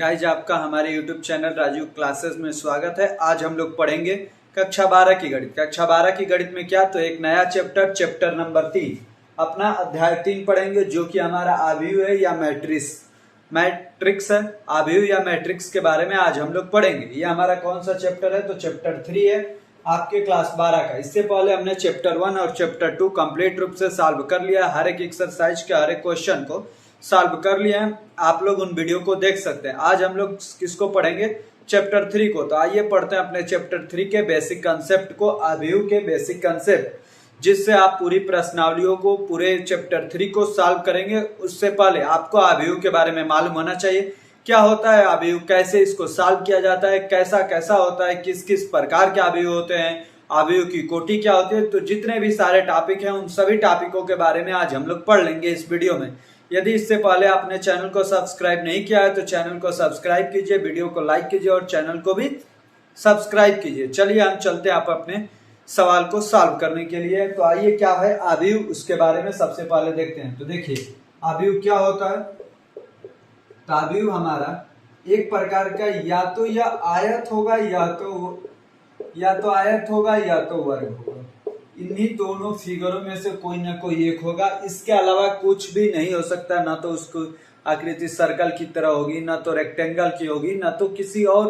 Guys आपका हमारे YouTube channel Raju classes में स्वागत है। आज हम लोग पढ़ेंगे कक्षा 12 की गणित। कक्षा 12 की गणित में क्या, तो एक नया चैप्टर नंबर 3 अपना अध्याय 3 पढ़ेंगे, जो कि हमारा आव्यूह है या मैट्रिक्स है। आव्यूह या मैट्रिक्स के बारे में आज हम लोग पढ़ेंगे। ये हमारा कौन सा चैप्टर है, तो चैप्टर 3 है आपके क्लास 12 का। इससे पहले हमने चैप्टर 1 और चैप्टर 2 कंप्लीट रूप से सॉल्व कर लिया। हर एक एक्सरसाइज के हर एक क्वेश्चन को सॉल्व कर लिया है, आप लोग उन वीडियो को देख सकते हैं। आज हम लोग किसको पढ़ेंगे, चैप्टर 3 को। तो आइए पढ़ते हैं अपने चैप्टर 3 के बेसिक कंसेप्ट को, आव्यूह के बेसिक कंसेप्ट, जिससे आप पूरी प्रश्नावलियों को, पूरे चैप्टर 3 को सॉल्व करेंगे। उससे पहले आपको आव्यूह के बारे में मालूम होना चाहिए, क्या होता है आव्यूह, कैसे इसको सॉल्व किया जाता है, कैसा कैसा होता है, किस किस प्रकार के आव्यूह होते हैं, आव्यूह की कोटि क्या होती है। तो जितने भी सारे टॉपिक हैं उन सभी टॉपिकों के बारे में आज हम लोग पढ़ लेंगे इस वीडियो में। यदि इससे पहले आपने चैनल को सब्सक्राइब नहीं किया है तो चैनल को सब्सक्राइब कीजिए, वीडियो को लाइक कीजिए और चैनल को भी सब्सक्राइब कीजिए। चलिए हम चलते हैं आप अपने सवाल को सॉल्व करने के लिए। तो आइए, क्या है आव्यूह, उसके बारे में सबसे पहले देखते हैं। तो देखिए आव्यूह क्या होता है। तो आव्यूह हमारा एक प्रकार का या तो आयत होगा या तो आयत होगा या तो वर्ग होगा। इन्हीं दोनों फिगरों में से कोई ना कोई एक होगा, इसके अलावा कुछ भी नहीं हो सकता। ना तो उसको आकृति सर्कल की तरह होगी, ना तो रेक्टेंगल की होगी, ना तो किसी और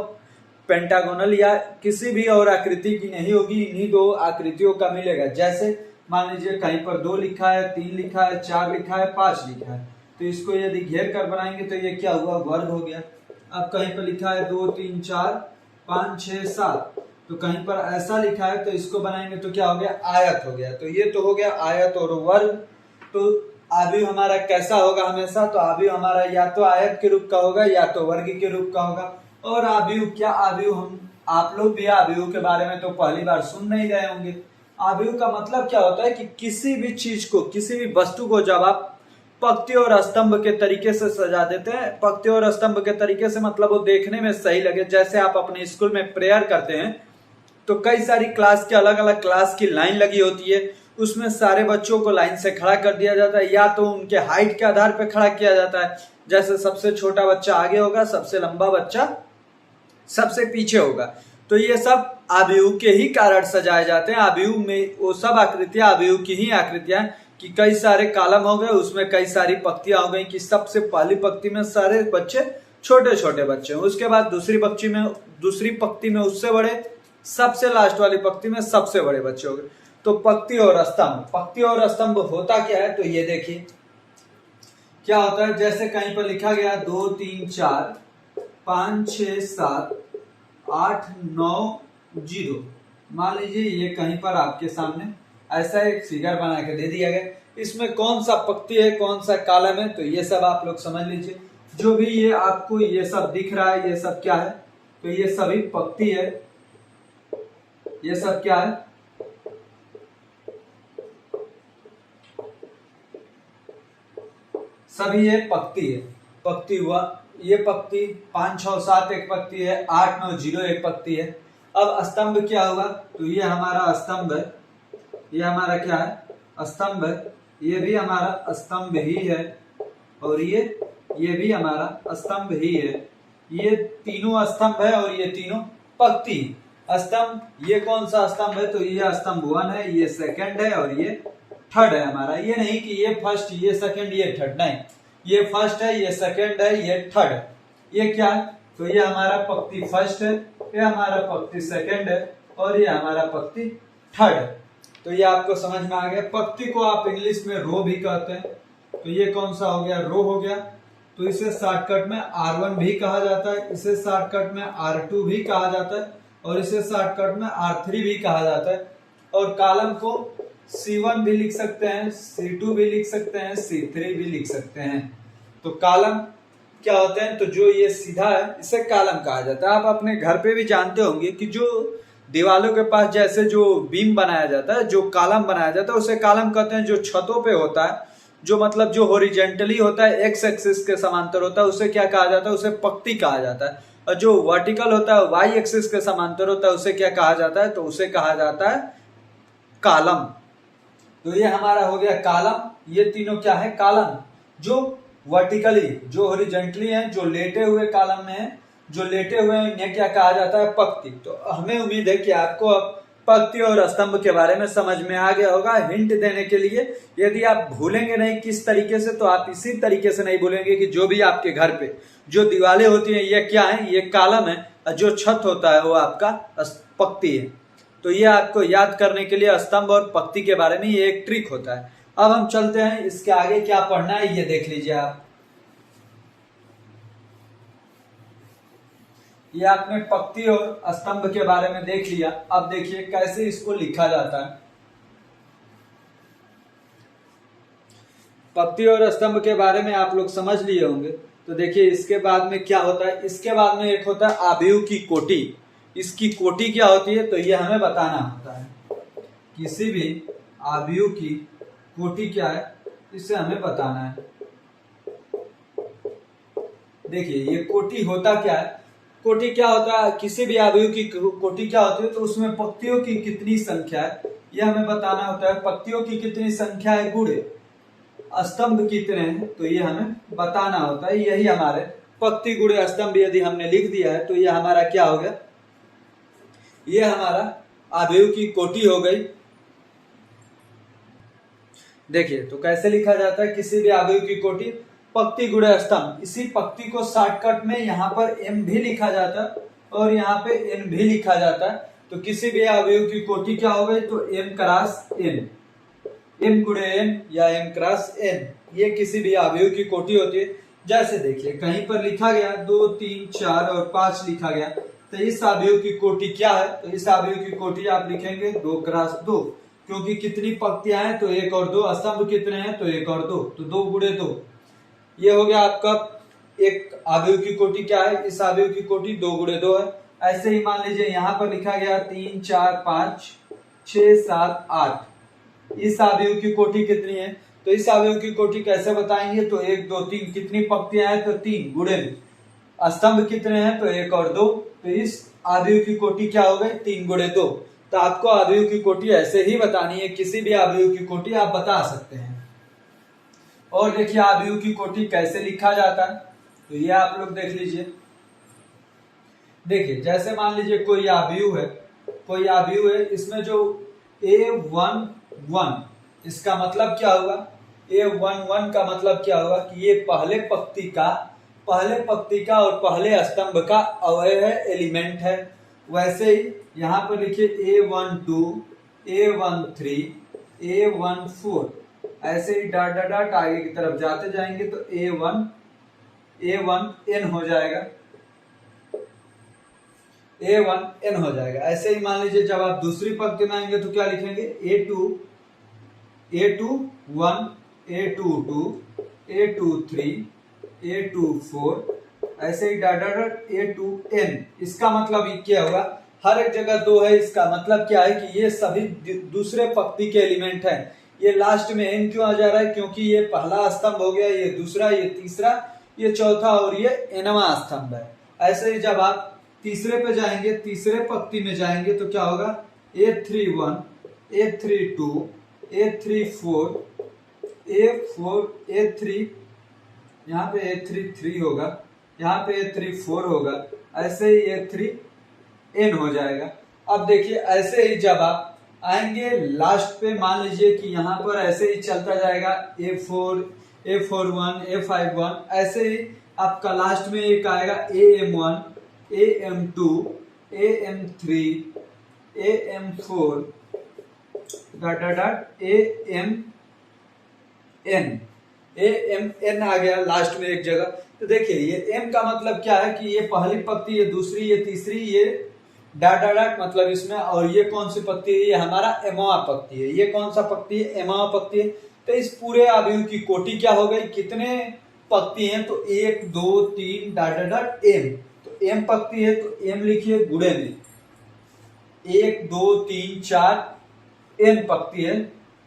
पेंटागोनल या किसी भी और आकृति की नहीं होगी। इन्हीं दो आकृतियों का मिलेगा। जैसे मान लीजिए कहीं पर 2 लिखा है, 3 लिखा है, 4 लिखा है, 5 लिखा है, तो इसको यदि घेर कर बनाएंगे तो ये क्या हुआ, वर्ग हो गया। अब कहीं पर लिखा है 2 3 4 5 6 7, तो कहीं पर ऐसा लिखा है तो इसको बनाएंगे तो क्या हो गया, आयत हो गया। तो ये तो हो गया आयत और वर्ग। तो आव्यूह हमारा कैसा होगा हमेशा, तो आव्यूह हमारा या तो आयत के रूप का होगा या तो वर्ग के रूप का होगा। और आव्यूह क्या, आव्यूह हम आप लोग भी आव्यूह के बारे में तो पहली बार सुन नहीं रहे होंगे। आव्यूह का मतलब क्या होता है कि किसी भी चीज को, किसी भी वस्तु को जब आप पंक्ति और स्तंभ के तरीके से सजा देते हैं, पंक्ति और स्तंभ के तरीके से मतलब वो देखने में सही लगे। जैसे आप अपने स्कूल में प्रेयर करते हैं तो कई सारी क्लास के अलग अलग क्लास की लाइन लगी होती है, उसमें सारे बच्चों को लाइन से खड़ा कर दिया जाता है, या तो उनके हाइट के आधार पर खड़ा किया जाता है। जैसे सबसे छोटा बच्चा आगे होगा, सबसे लंबा बच्चा सबसे पीछे होगा। तो ये सब आव्यूह के ही कारण सजाए जाते हैं। आव्यूह में वो सब आकृतियां आव्यूह की ही आकृतियां, कि कई सारे कॉलम हो गए, उसमें कई सारी पंक्तियां हो गई, कि सबसे पहली पंक्ति में सारे बच्चे छोटे छोटे बच्चे, उसके बाद दूसरी पंक्ति में उससे बड़े, सबसे लास्ट वाली पंक्ति में सबसे बड़े बच्चे हो गए। तो पंक्ति और स्तंभ होता क्या है, तो ये देखिए क्या होता है। जैसे कहीं पर लिखा गया 2 3 4 5 6 7 8 9 0, मान लीजिए ये कहीं पर आपके सामने ऐसा एक फिगर बना के दे दिया गया। इसमें कौन सा पंक्ति है, कौन सा कॉलम है, तो ये सब आप लोग समझ लीजिए। जो भी ये आपको ये सब दिख रहा है, ये सब क्या है, तो ये सभी पंक्ति है। ये सब क्या है, सभी ये पंक्ति है। पंक्ति हुआ, ये पंक्ति 5 6 7 एक पंक्ति है, 8 9 0 एक पंक्ति है। अब स्तंभ क्या हुआ, तो ये हमारा स्तंभ है, ये हमारा क्या है, स्तंभ है। ये भी हमारा स्तंभ ही है और ये भी हमारा स्तंभ ही है। ये तीनों स्तंभ है और ये तीनों पंक्ति। स्तंभ ये कौन सा स्तंभ है, तो ये स्तंभ 1 है, ये सेकंड है और ये थर्ड है हमारा। ये नहीं कि ये फर्स्ट, ये सेकंड, ये थर्ड, नहीं, ये फर्स्ट है, ये सेकंड है, ये थर्ड है। ये क्या है, तो ये हमारा पंक्ति फर्स्ट है, ये हमारा पंक्ति सेकंड है और ये हमारा पंक्ति थर्ड है। तो ये आपको समझ में आ गया। पंक्ति को आप इंग्लिश में रो भी कहते हैं। तो ये कौन सा हो गया, रो हो गया। तो इसे शॉर्टकट में R1 भी कहा जाता है, इसे शॉर्टकट में R2 भी कहा जाता है और इसे शॉर्टकट में R3 भी कहा जाता है। और कॉलम को C1 भी लिख सकते हैं, C2 भी लिख सकते हैं, C3 भी लिख सकते हैं। तो कॉलम क्या होते हैं, तो जो ये सीधा है इसे कॉलम कहा जाता है। आप अपने घर पे भी जानते होंगे कि जो दीवालों के पास जैसे जो बीम बनाया जाता है, जो कॉलम बनाया जाता है, उसे कॉलम कहते हैं। जो छतों पे होता है, जो मतलब जो हॉरिजॉन्टली होता है, एक्स एक्सिस के समांतर होता है, उसे क्या कहा जाता है, उसे पंक्ति कहा जाता है। और जो वर्टिकल होता है, वाई एक्सिस के समांतर होता है, उसे क्या कहा जाता है, तो उसे कहा जाता है कॉलम। तो ये हमारा हो गया कॉलम। ये तीनों क्या है, कॉलम। जो वर्टिकली जो हॉरिजॉन्टली हैं, जो लेटे हुए कॉलम में हैं, जो लेटे हुए हैं, इन्हें क्या कहा जाता है? पंक्ति। तो हमें उम्मीद है कि आपको अब पंक्ति और स्तंभ के बारे में समझ में आ गया होगा। हिंट देने के लिए, यदि आप भूलेंगे नहीं किस तरीके से, तो आप इसी तरीके से नहीं भूलेंगे कि जो भी आपके घर पे जो दीवारें होती हैं ये क्या है? ये कॉलम है, और जो छत होता है वो आपका पंक्ति है। तो ये आपको याद करने के लिए स्तंभ और पंक्ति के बारे में ये एक ट्रिक होता है। अब हम चलते हैं, इसके आगे क्या पढ़ना है ये देख लीजिए आप। ये आपने पंक्ति और स्तंभ के बारे में देख लिया। अब देखिए कैसे इसको लिखा जाता है। पंक्ति और स्तंभ के बारे में आप लोग समझ लिए होंगे। तो देखिए इसके बाद में क्या होता है? इसके बाद में एक होता है आव्यूह की कोटि। इसकी कोटि क्या होती है? तो ये हमें बताना होता है। किसी भी आव्यूह की कोटि क्या है, इसे हमें बताना है। देखिए ये कोटि होता क्या है? कोटि क्या होता है? किसी भी आव्यूह की कोटि क्या होती है? तो उसमें पंक्तियों की कितनी संख्या है यह हमें बताना होता है। पंक्तियों की कितनी संख्या है गुणे स्तंभ कितने हैं, तो ये हमें बताना होता है। यही हमारे पंक्ति गुणे स्तंभ यदि हमने लिख दिया है तो ये हमारा क्या हो गया? ये हमारा आव्यूह की कोटि हो गई। देखिए तो कैसे लिखा जाता है किसी भी आव्यूह की कोटि? पंक्ति गुणे स्तंभ। इसी पंक्ति को शॉर्टकट में यहाँ पर एम भी लिखा जाता है और यहाँ पे एन भी लिखा जाता है। तो किसी भी आव्यूह की कोटि क्या हो गई? तो एम क्रॉस एन, एम गुणे एन या एम क्रॉस एन, ये किसी भी आव्यूह की कोटि होती है। जैसे देखिए कहीं पर लिखा गया 2, 3, 4 और 5 लिखा गया, तो इस आव्यूह की कोटि क्या है? तो इस आव्यूह की कोटि आप लिखेंगे 2 क्रॉस 2, क्योंकि कितनी पंक्तियां हैं? तो 1 और 2। स्तंभ कितने हैं? तो 1 और 2, तो 2 गुणे 2। ये हो गया आपका एक आव्यूह की कोटि क्या है? इस आव्यूह की कोटि 2 गुणे 2 है। ऐसे ही मान लीजिए यहाँ पर लिखा गया 3, 4, 5, 6, 7, 8। इस आव्यूह की कोटि कितनी है? तो इस आव्यूह की कोटि कैसे बताएंगे? तो 1, 2, 3। कितनी पंक्तियां हैं? तो 3 गुणे। स्तंभ कितने हैं? तो 1 और 2। तो इस आव्यूह की कोटि क्या हो गई? 3 गुणे 2। तो आपको आव्यूह की कोटि ऐसे ही बतानी है। किसी भी आव्यूह की कोटि आप बता सकते हैं। और देखिए आव्यूह की कोटि कैसे लिखा जाता है, तो ये आप लोग देख लीजिए। देखिए जैसे मान लीजिए कोई आव्यूह है, कोई आव्यूह है, इसमें जो A11, इसका मतलब क्या होगा? A11 का मतलब क्या होगा? कि ये पहले पंक्ति का और पहले स्तंभ का अवयव है, एलिमेंट है। वैसे ही यहाँ पर लिखिए A12, A13, A14, ऐसे ही डॉट डॉट डॉट आगे की तरफ जाते जाएंगे तो A1N हो जाएगा, A1N हो जाएगा। ऐसे ही मान लीजिए जब आप दूसरी पंक्ति में आएंगे तो क्या लिखेंगे? A21, A22, A23, A24, ऐसे ही डॉट डॉट डॉट A2N। इसका मतलब क्या होगा? हर एक जगह 2 है, इसका मतलब क्या है कि ये सभी दूसरे पंक्ति के एलिमेंट हैं। ये लास्ट में n क्यों आ जा रहा है? क्योंकि ये पहला स्तंभ हो गया, ये दूसरा, ये तीसरा, ये चौथा और ये nवां स्तंभ है। ऐसे ही जब आप तीसरे पे जाएंगे, तीसरे पंक्ति में जाएंगे तो क्या होगा? A31, A32, A34, A4, A3, यहाँ पे A33 होगा, यहाँ पे A34 होगा, ऐसे ही A3N हो जाएगा। अब देखिए ऐसे ही जब आप आएंगे लास्ट पे, मान लीजिए कि यहाँ पर ऐसे ही चलता जाएगा A4, A41, A51, ऐसे ही आपका लास्ट में एक आएगा AM1, AM2, AM3, AM4, dot dot dot AMN आ गया लास्ट में एक जगह। तो देखिए ये M का मतलब क्या है? कि ये पहली पंक्ति, ये दूसरी, ये तीसरी, ये डॉट डॉट डॉट मतलब इसमें, और ये कौन सी पंक्ति है? ये हमारा एमवा पंक्ति है। ये कौन सा पंक्ति है? एमवा पंक्ति है। तो इस पूरे आव्यूह की कोटि क्या हो गई? कितने पंक्ति हैं? तो 1, 2, 3 डॉट डॉट डॉट M। तो M पंक्ति है तो M लिखिए गुणे में 1, 2, 3, 4, N पंक्ति है,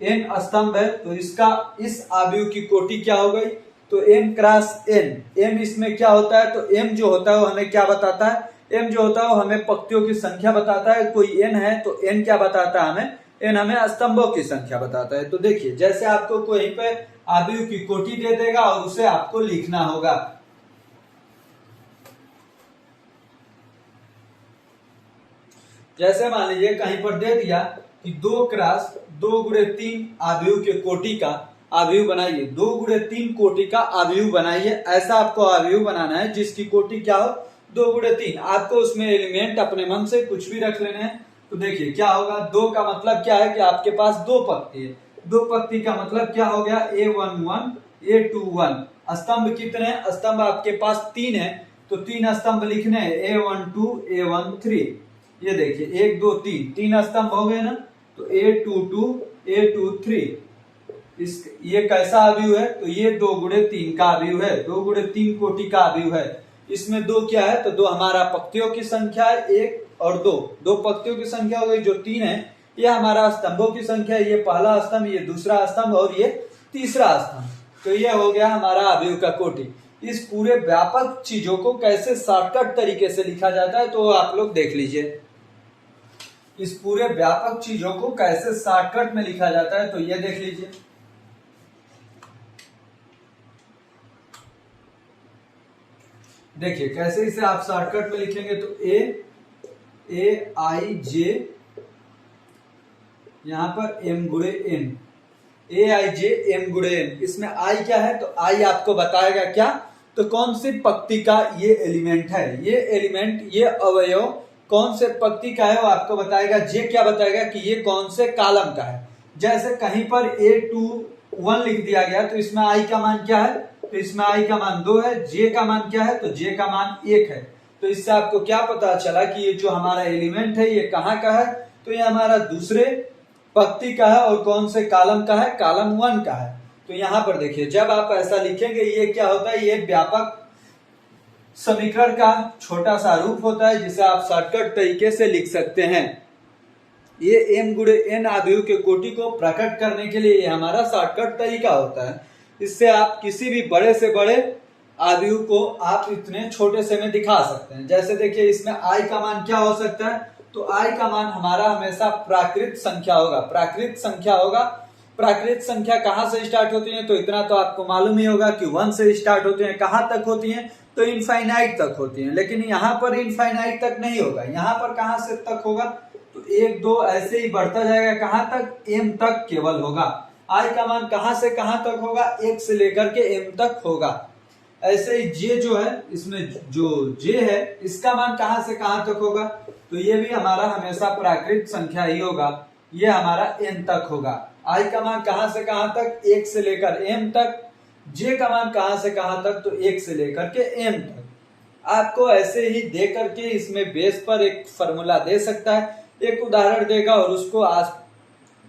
N स्तंभ है। तो इसका इस आव्यूह की कोटि क्या हो गई? तो M क्रॉस N। M इसमें क्या होता है? तो M जो होता है वो हमें क्या बताता है? M जो होता है वो हमें पंक्तियों की संख्या बताता है। कोई N है तो N क्या बताता है हमें? N हमें स्तंभों की संख्या बताता है। तो देखिए जैसे आपको कहीं पे अवयव की कोटि दे देगा और उसे आपको लिखना होगा। जैसे मान लीजिए कहीं पर दे दिया कि 2 क्रॉस 2 गुणे 3 अवयव के कोटि का अवयव बनाइए, 2 गुणे 3 कोटि का अवयव बनाइए। ऐसा आपको अवयव बनाना है जिसकी कोटि क्या हो, 2 गुणे 3। आपको उसमें एलिमेंट अपने मन से कुछ भी रख लेने हैं। तो देखिए क्या होगा, 2 का मतलब क्या है कि आपके पास 2 पंक्ति है। 2 पंक्ति का मतलब क्या हो गया, A11 A21। स्तंभ कितने हैं, स्तंभ आपके पास 3 है, तो 3 स्तंभ लिखने हैं, A12 A13। ये देखिए 1 2 3 3 स्तंभ हो गए ना, तो A22 A23। ये कैसा अवयव है, तो ये 2 गुणे 3 का अवयव है, 2 गुणे 3 कोटि का अवयव है। इसमें 2 क्या है, तो 2 हमारा पंक्तियों की संख्या है, 1 और 2, 2 पंक्तियों की संख्या हो गई। जो 3 है ये हमारा स्तंभों की संख्या है, ये पहला स्तंभ, ये दूसरा स्तंभ और ये तीसरा स्तंभ। तो ये हो गया हमारा अवयव का कोटि। इस पूरे व्यापक चीजों को कैसे शॉर्टकट तरीके से लिखा जाता है तो आप लोग देख लीजिए। इस पूरे व्यापक चीजों को कैसे शॉर्टकट में लिखा जाता है तो ये देख लीजिए। देखिए कैसे इसे आप शॉर्टकट में लिखेंगे, तो ए आई जे, यहां पर एम गुणे N, A I J M गुणे एन। इसमें आई क्या है, तो आई आपको बताएगा क्या, तो कौन सी पंक्ति का ये एलिमेंट है, ये एलिमेंट ये अवयव कौन से पंक्ति का है वो आपको बताएगा। जे क्या बताएगा कि ये कौन से कॉलम का है। जैसे कहीं पर A21 लिख दिया गया तो इसमें आई का मान क्या है, तो इसमें आई का मान 2 है। जे का मान क्या है, तो जे का मान 1 है। तो इससे आपको क्या पता चला कि ये जो हमारा एलिमेंट है ये कहाँ का है, तो ये हमारा दूसरे पंक्ति का है और कौन से कॉलम का है, कॉलम 1 का है। तो यहाँ पर देखिए जब आप ऐसा लिखेंगे ये क्या होता है, ये व्यापक समीकरण का छोटा सा रूप होता है जिसे आप शॉर्टकट तरीके से लिख सकते हैं। ये एम गुणे एन अवयव के कोटि को प्रकट करने के लिए ये हमारा शॉर्टकट तरीका होता है। इससे आप किसी भी बड़े से बड़े अवयव को आप इतने छोटे से में दिखा सकते हैं। जैसे देखिए इसमें आई का मान क्या हो सकता है, तो आई का मान हमारा हमेशा प्राकृत संख्या होगा, प्राकृत संख्या होगा। प्राकृत संख्या कहाँ से स्टार्ट होती है, तो इतना तो आपको मालूम ही होगा कि 1 से स्टार्ट होती है। कहाँ तक होती है, तो इनफाइनाइट तक होती है। लेकिन यहाँ पर इनफाइनाइट तक नहीं होगा, यहाँ पर कहाँ से तक होगा, तो 1 2 ऐसे ही बढ़ता जाएगा, कहाँ तक, एम तक केवल होगा। आई का मान कहाँ से कहाँ तक होगा, 1 से लेकर के एम तक होगा। ऐसे ही जे जो है, इसमें जो जे है इसका मान कहाँ से कहाँ तक होगा, तो ये भी हमारा हमेशा प्राकृत संख्या ही होगा, ये हमारा एन तक होगा। आई का मान कहाँ से कहाँ तक, 1 से लेकर एम तक। जे का मान कहाँ से कहाँ तक, तो 1 से लेकर के एम तक। आपको ऐसे ही दे करके इसमें बेस पर एक फॉर्मूला दे सकता है, एक उदाहरण देगा और उसको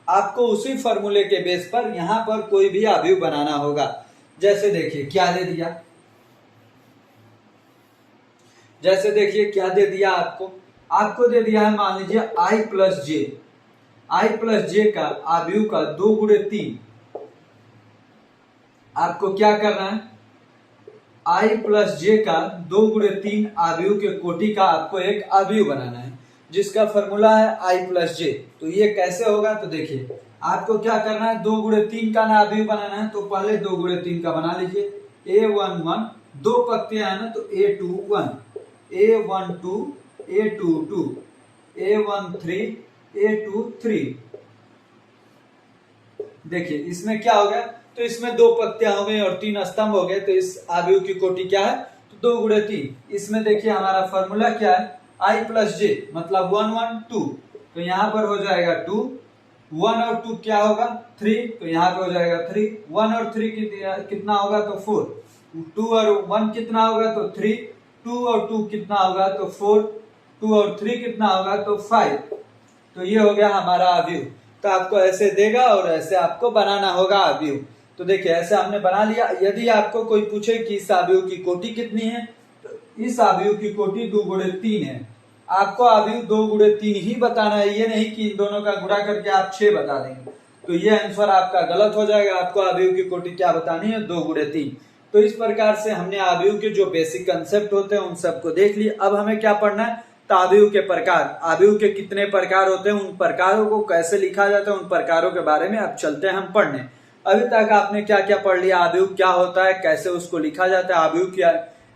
आपको उसी फॉर्मूले के बेस पर यहाँ पर कोई भी अवयव बनाना होगा। जैसे देखिए क्या दे दिया, जैसे देखिए क्या दे दिया आपको दे दिया है, मान लीजिए आई प्लस जे का अवयव का 2 गुणे 3। आपको क्या करना है, आई प्लस जे का 2 गुणे 3 अवयव के कोटि का आपको एक अवयव बनाना है जिसका फॉर्मूला है आई प्लस जे। तो ये कैसे होगा, तो देखिए आपको क्या करना है, 2 गुणे 3 का ना अवयव बनाना है, तो पहले 2 गुणे 3 का बना लीजिए। A11 2 पंक्तियां है ना, तो A21 A12 A22 A13 A23। देखिए इसमें क्या हो गया, तो इसमें 2 पंक्तियां हो गई और 3 स्तंभ हो गए। तो इस अवयव की कोटि क्या है, तो 2 गुणे 3। इसमें देखिए हमारा फॉर्मूला क्या है, आई प्लस जे मतलब 1 1 2। तो यहाँ पर हो जाएगा 2, 1 और 2 क्या होगा 3, तो यहाँ पे हो जाएगा 3। 1 और 3 कितना होगा, तो 4। 2 और 1 कितना होगा, तो 3। 2 और 2 कितना होगा, तो 4। 2 और 3 कितना होगा, तो 5। तो ये हो गया हमारा अवयव। तो आपको ऐसे देगा और ऐसे आपको बनाना होगा अवयव। तो देखिए ऐसे हमने बना लिया। यदि आपको कोई पूछे कि इस अवयव की कोटि कितनी है, तो इस अवयव की कोटि 2 गुणे 3 है। आपको अवयव 2 गुणे 3 ही बताना है, ये नहीं कि इन दोनों का गुणा करके आप 6 बता देंगे, तो ये आंसर आपका गलत हो जाएगा। आपको अवयव की कोटि क्या बतानी है, 2 गुणे 3। तो इस प्रकार से हमने अवयव के जो बेसिक कंसेप्ट होते हैं उन सबको देख लिया। अब हमें क्या पढ़ना है, तो अवयव के प्रकार, अवयव के कितने प्रकार होते हैं, उन प्रकारों को कैसे लिखा जाता है, उन प्रकारों के बारे में अब चलते हैं हम पढ़ने। अभी तक आपने क्या क्या पढ़ लिया, आव्यूह क्या होता है, कैसे उसको लिखा जाता है, आव्यूह क्या,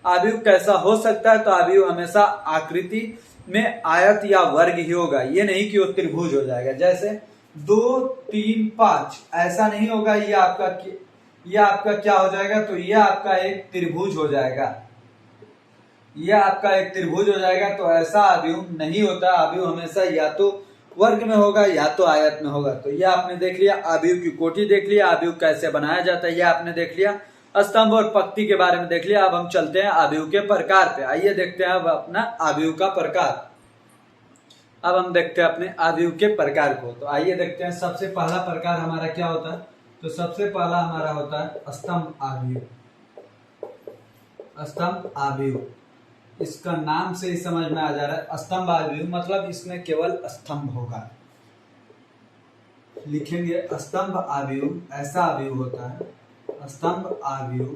आव्यूह कैसा हो सकता है। तो आव्यूह हमेशा आकृति में आयत या वर्ग ही होगा, ये नहीं कि वो त्रिभुज हो जाएगा। जैसे 2 3 5 ऐसा नहीं होगा, ये आपका क्या हो जाएगा, तो ये आपका एक त्रिभुज हो जाएगा, ये आपका एक त्रिभुज हो जाएगा। तो ऐसा आव्यूह नहीं होता, आव्यूह हमेशा या तो वर्ग में होगा या तो आयत में होगा। तो ये आपने देख लिया, आव्यूह की कोटि देख लिया, आव्यूह कैसे बनाया जाता है ये आपने देख लिया, स्तंभ और पंक्ति के बारे में देख लिया। अब हम चलते हैं आव्यूह के प्रकार पे। आइए देखते हैं अब अपना आव्यूह का प्रकार। अब हम देखते हैं अपने आव्यूह के प्रकार को। तो आइए देखते हैं, सबसे पहला प्रकार हमारा क्या होता है, तो सबसे पहला हमारा होता है स्तंभ आव्यूह। स्तंभ आव्यूह, इसका नाम से ही समझ में आ जा रहा है, स्तंभ आव्यूह मतलब इसमें केवल स्तंभ होगा। लिखेंगे स्तंभ आव्यूह, ऐसा आव्यूह होता है स्तंभ आव्यूह।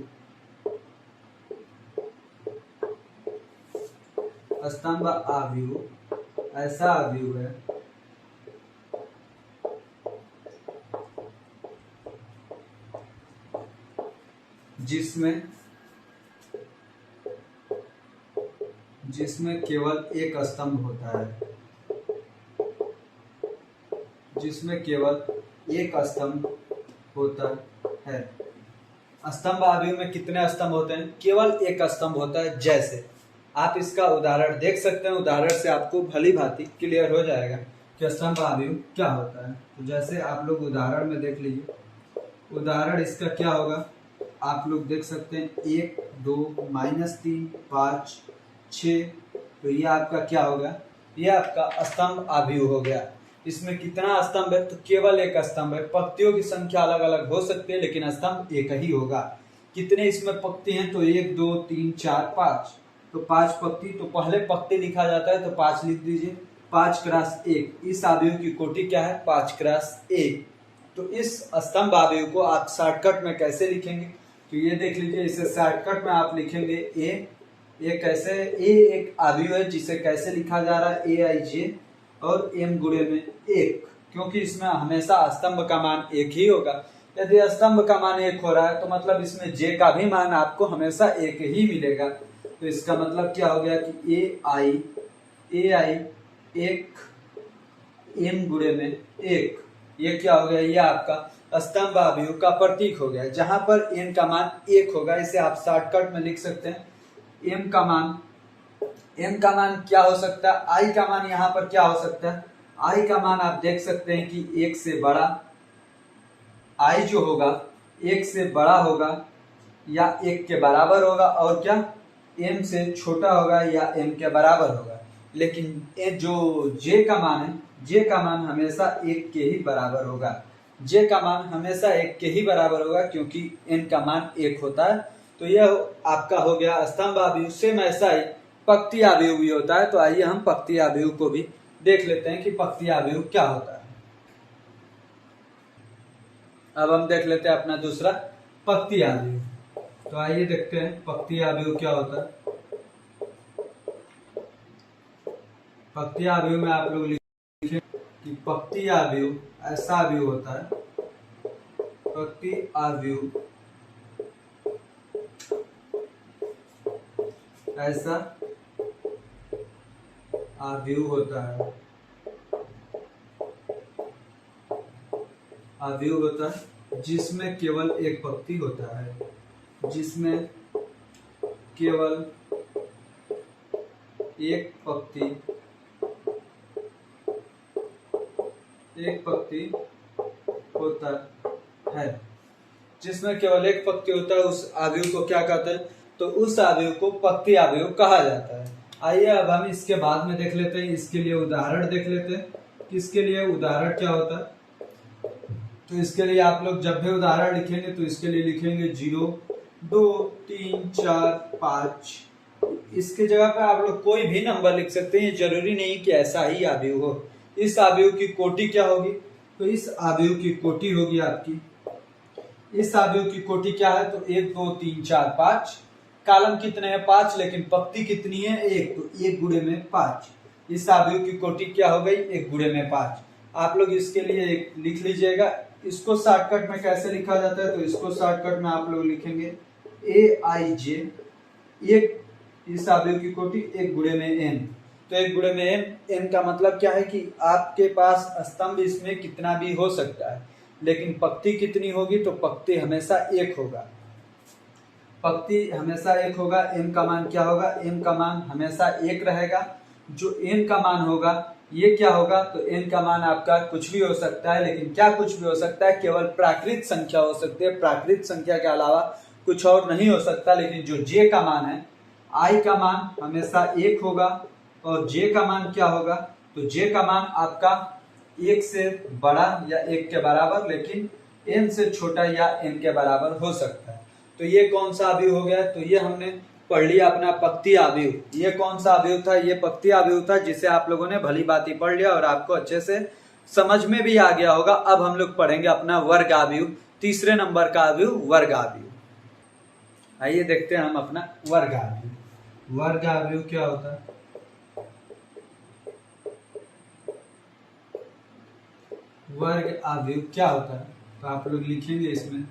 स्तंभ आव्यूह ऐसा आव्यूह है जिसमें केवल एक स्तंभ होता है, जिसमें केवल एक स्तंभ होता है। स्तंभ आव्यूह में कितने स्तंभ होते हैं, केवल एक स्तंभ होता है। जैसे आप इसका उदाहरण देख सकते हैं, उदाहरण से आपको भली भांति क्लियर हो जाएगा कि स्तंभ आव्यूह क्या होता है। तो जैसे आप लोग उदाहरण में देख लीजिए, उदाहरण इसका क्या होगा, आप लोग देख सकते हैं 1 2 -3 5 6। तो ये आपका क्या होगा, ये आपका स्तंभ आव्यूह हो गया। इसमें कितना स्तंभ है, तो केवल एक स्तंभ है। पंक्तियों की संख्या अलग अलग हो सकती है लेकिन स्तंभ एक ही होगा। कितने इसमें पंक्ति हैं, तो 1 2 3 4 5, तो 5 पंक्ति। तो पहले पंक्ति लिखा जाता है तो 5 लिख दीजिए, 5 × 1। इस आव्यूह की कोटि क्या है, 5 × 1। तो इस स्तंभ आव्यूह को आप शॉर्टकट में कैसे लिखेंगे, तो ये देख लीजिए, इसे शॉर्टकट में आप लिखेंगे ए कैसे, ए एक आव्यूह है जिसे कैसे लिखा जा रहा है, AIJ और m गुणे में 1, क्योंकि इसमें हमेशा स्तंभ का मान 1 ही होगा। यदि स्तंभ का मान 1 हो रहा है तो मतलब इसमें j का भी मान आपको हमेशा 1 ही मिलेगा। तो इसका मतलब क्या हो गया कि AI 1 m गुणे में 1, ये क्या हो गया, ये आपका स्तंभ आव्यूह का प्रतीक हो गया। जहां पर n का मान 1 होगा, इसे आप शॉर्टकट में लिख सकते हैं। m का मान क्या हो सकता है, i का मान यहाँ पर क्या हो सकता है, i का मान आप देख सकते हैं कि 1 से बड़ा, i जो होगा 1 से बड़ा होगा या 1 के बराबर होगा, और क्या m से छोटा होगा या m के बराबर होगा। लेकिन जो j का मान है, j का मान हमेशा 1 के ही बराबर होगा। j का मान हमेशा 1 के ही बराबर होगा क्योंकि n का मान 1 होता है। तो यह आपका हो गया स्तंभ आव्यूह। सेम ऐसा ही पंक्ति आव्यूह भी होता है। तो आइए हम पंक्ति आव्यूह को भी देख लेते हैं कि पंक्ति आव्यूह क्या होता है। अब हम देख लेते हैं अपना दूसरा पंक्ति आव्यूह। तो आइए देखते हैं पंक्ति आव्यूह क्या होता है। पंक्ति आव्यूह में आप लोग लिखें कि पंक्ति आव्यूह ऐसा आव्यूह होता है, पंक्ति आव्यूह ऐसा आव्यूह होता है, आव्यूह होता है जिसमें केवल एक पंक्ति होता है, जिसमें केवल एक पंक्ति होता है। जिसमें केवल एक पंक्ति होता है उस आव्यूह को क्या कहते हैं, तो उस आव्यूह को पंक्ति आव्यूह कहा जाता है। आइए अब हम इसके बाद में देख लेते हैं, इसके लिए उदाहरण देख लेते हैं। इसके लिए उदाहरण क्या होता है, तो इसके लिए आप लोग जब भी उदाहरण लिखेंगे तो इसके लिए लिखेंगे 0 2 3 4 5। इसके जगह पे आप लोग कोई भी नंबर लिख सकते हैं, जरूरी नहीं कि ऐसा ही आव्यूह हो। इस आव्यूह की कोटि क्या होगी, तो इस आव्यूह की कोटि होगी आपकी, इस आव्यूह की कोटि क्या है, तो 1 2 3 4 5। कॉलम कितने हैं, 5, लेकिन पंक्ति कितनी है, 1, तो 1 गुणे में 5। इस आव्यूह की कोटि क्या हो गई, 1 गुणे में 5। आप लोग इसके लिए लिख लीजिएगा इसको शॉर्टकट में कैसे लिखा जाता है, तो इसको शॉर्टकट में आप लोग लिखेंगे AIJ, एक इस अवयव की कोटि 1 गुणे में n। तो 1 गुणे में n का मतलब क्या है कि आपके पास स्तंभ इसमें कितना भी हो सकता है, लेकिन पंक्ति कितनी होगी, तो पंक्ति हमेशा 1 होगा, पंक्ति हमेशा 1 होगा। m का मान क्या होगा, m का मान हमेशा 1 रहेगा। जो n का मान होगा ये क्या होगा, तो n का मान आपका कुछ भी हो सकता है, लेकिन क्या कुछ भी हो सकता है, केवल प्राकृत संख्या हो सकती है, प्राकृत संख्या के अलावा कुछ और नहीं हो सकता। लेकिन जो j का मान है, i का मान हमेशा 1 होगा, और j का मान क्या होगा, तो j का मान आपका 1 से बड़ा या 1 के बराबर, लेकिन n से छोटा या n के बराबर हो सकता है। तो ये कौन सा अवयव हो गया, तो ये हमने पढ़ लिया अपना पक्ति अवयव। ये कौन सा अवयव था, ये पक्ति अवयव था, जिसे आप लोगों ने भली भांति पढ़ लिया और आपको अच्छे से समझ में भी आ गया होगा। अब हम लोग पढ़ेंगे अपना वर्ग अवयव, तीसरे नंबर का अवयव वर्ग अवयव। आइए देखते हैं हम अपना वर्ग अवयव। वर्ग अवयव क्या होता है, वर्ग अवयव क्या होता है, तो आप लोग लिखेंगे इसमें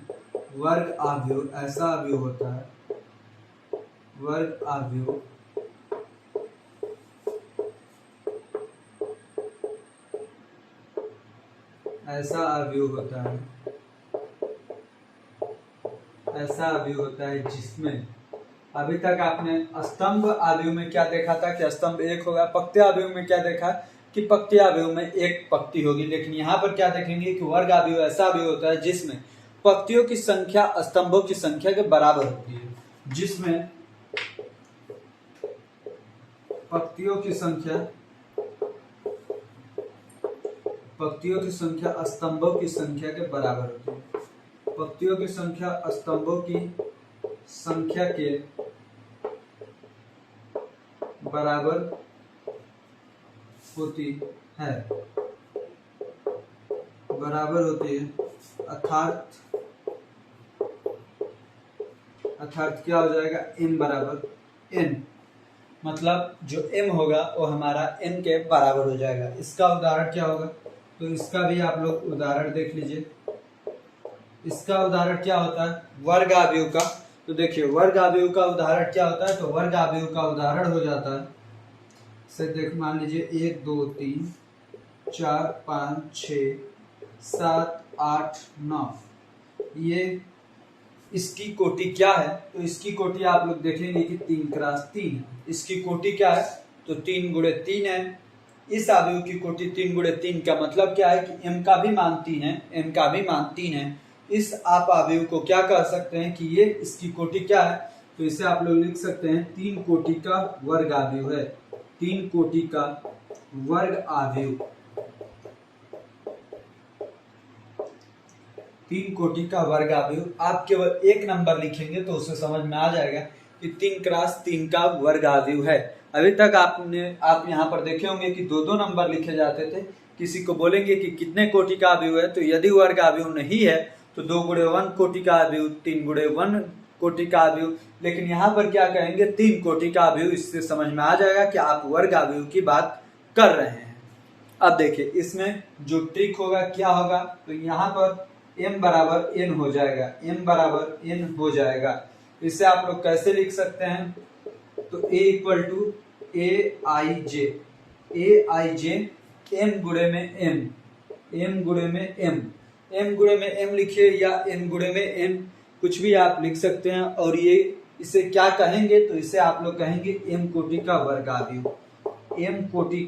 वर्ग अवयव ऐसा अवयव होता है, वर्ग अवयव ऐसा अवयव होता है, ऐसा अवयव होता है जिसमें अभी तक आपने स्तंभ अवयव में क्या देखा था कि स्तंभ 1 होगा, पक्ति अवयव में क्या देखा कि पक्ति अवयव में 1 पक्ति होगी। लेकिन यहाँ पर क्या देखेंगे कि वर्ग अवयव ऐसा अवयव होता है जिसमें पंक्तियों की संख्या स्तंभों की संख्या के बराबर होती है, जिसमें पंक्तियों की संख्या स्तंभों की संख्या के बराबर होती है, पंक्तियों की संख्या स्तंभों की संख्या के बराबर होती है, बराबर होती है। अर्थात क्या हो जाएगा, m बराबर n, मतलब जो m होगा वो हमारा n के बराबर हो जाएगा। इसका उदाहरण क्या होगा, तो इसका भी आप लोग उदाहरण देख लीजिए। इसका उदाहरण क्या होता है वर्ग अवयव का, तो देखिए वर्ग अवयव का उदाहरण क्या होता है, तो वर्ग अवयव का उदाहरण हो जाता है से देख मान लीजिए 1 2 3 4 5 6 7 8 9, ये इसकी कोटि क्या है, तो इसकी कोटि आप लोग देखेंगे कि 3 × 3 है। इसकी कोटि क्या है, तो 3 × 3 है। इस अवयव की कोटि 3 × 3 का मतलब क्या है कि m का भी मान 3 है, m का भी मान 3 है। इस आप अवयव को क्या कह सकते हैं कि ये इसकी कोटि क्या है, तो इसे आप लोग लिख सकते हैं 3 कोटि का वर्ग अवयव है, 3 कोटि का वर्ग अवयव, 3 कोटि का वर्ग अवयव। आप केवल 1 नंबर लिखेंगे तो उसे समझ में आ जाएगा कि 3 × 3 का वर्ग अवयव है। अभी तक आप यहाँ पर देखे होंगे कि 2-2 नंबर लिखे जाते थे। किसी को बोलेंगे कि कितने कोटि का अवयव है, तो यदि वर्ग अवयव नहीं है तो 2 × 1 कोटि का अवयव, 3 × 1 कोटि का अवयव। लेकिन यहाँ पर क्या कहेंगे, 3 कोटि का अवयव। इससे समझ में आ जाएगा कि आप वर्ग अवयव की बात कर रहे हैं। अब देखिए इसमें जो ट्रिक होगा क्या होगा, तो यहाँ पर m बराबर n हो जाएगा, m बराबर n हो जाएगा। इसे आप लोग कैसे लिख सकते हैं, तो a = aij, aij m गुणे में m, m गुणे में m, m गुणे में m लिखिए या n गुणे में n, कुछ भी आप लिख सकते हैं। और ये इसे क्या कहेंगे, तो इसे आप लोग कहेंगे m कोटि का वर्ग अवयव, m कोटि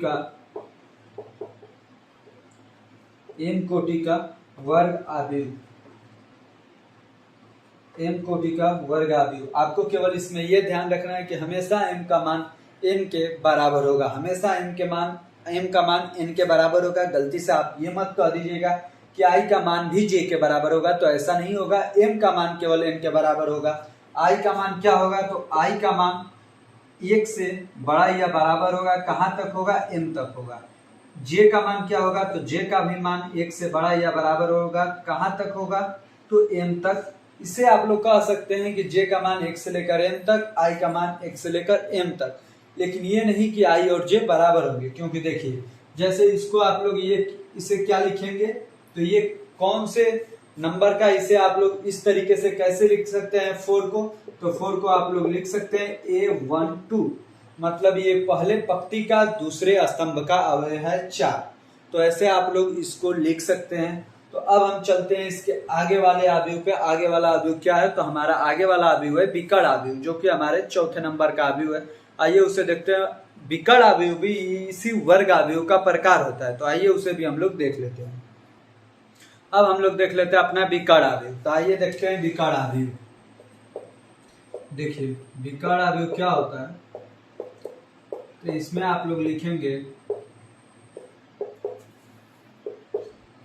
का वर्ग अवयव, m कोटि का वर्ग अवयव। आपको केवल इसमें यह ध्यान रखना है कि हमेशा m का मान n के बराबर होगा, हमेशा m का मान n के बराबर होगा। गलती से आप ये मत कह दीजिएगा कि i का मान भी j के बराबर होगा, तो ऐसा नहीं होगा। m का मान केवल n के बराबर होगा। i का मान क्या होगा, तो i का मान 1 से बड़ा या बराबर होगा, कहाँ तक होगा, m तक होगा। j का मान क्या होगा, तो j का भी मान 1 से बड़ा या बराबर होगा, कहाँ तक होगा, तो m तक। इसे आप लोग कह सकते हैं कि j का मान 1 से लेकर m तक, i का मान 1 से लेकर m तक। लेकिन ये नहीं कि i और j बराबर होंगे, क्योंकि देखिए जैसे इसको आप लोग इसे क्या लिखेंगे, तो ये कौन से नंबर का इसे आप लोग इस तरीके से कैसे लिख सकते हैं 4 को, तो 4 को आप लोग लिख सकते हैं A12, मतलब ये पहले पंक्ति का दूसरे स्तंभ का अवयव है 4। तो ऐसे आप लोग इसको लिख सकते हैं। तो अब हम चलते हैं इसके आगे वाले अवयव पे। आगे वाला अवयव क्या है, तो हमारा आगे वाला अवयव है विकर्ण अवयव, जो कि हमारे चौथे नंबर का अवयव है। आइए उसे देखते हैं। विकर्ण अवयव भी इसी वर्ग अवयव का प्रकार होता है, तो आइए उसे भी हम लोग देख लेते हैं। अब हम लोग देख लेते हैं अपना विकर्ण अवयव। तो आइए देखते हैं विकर्ण अवयव। देखिए विकर्ण अवयव क्या होता है, तो इसमें आप लोग लिखेंगे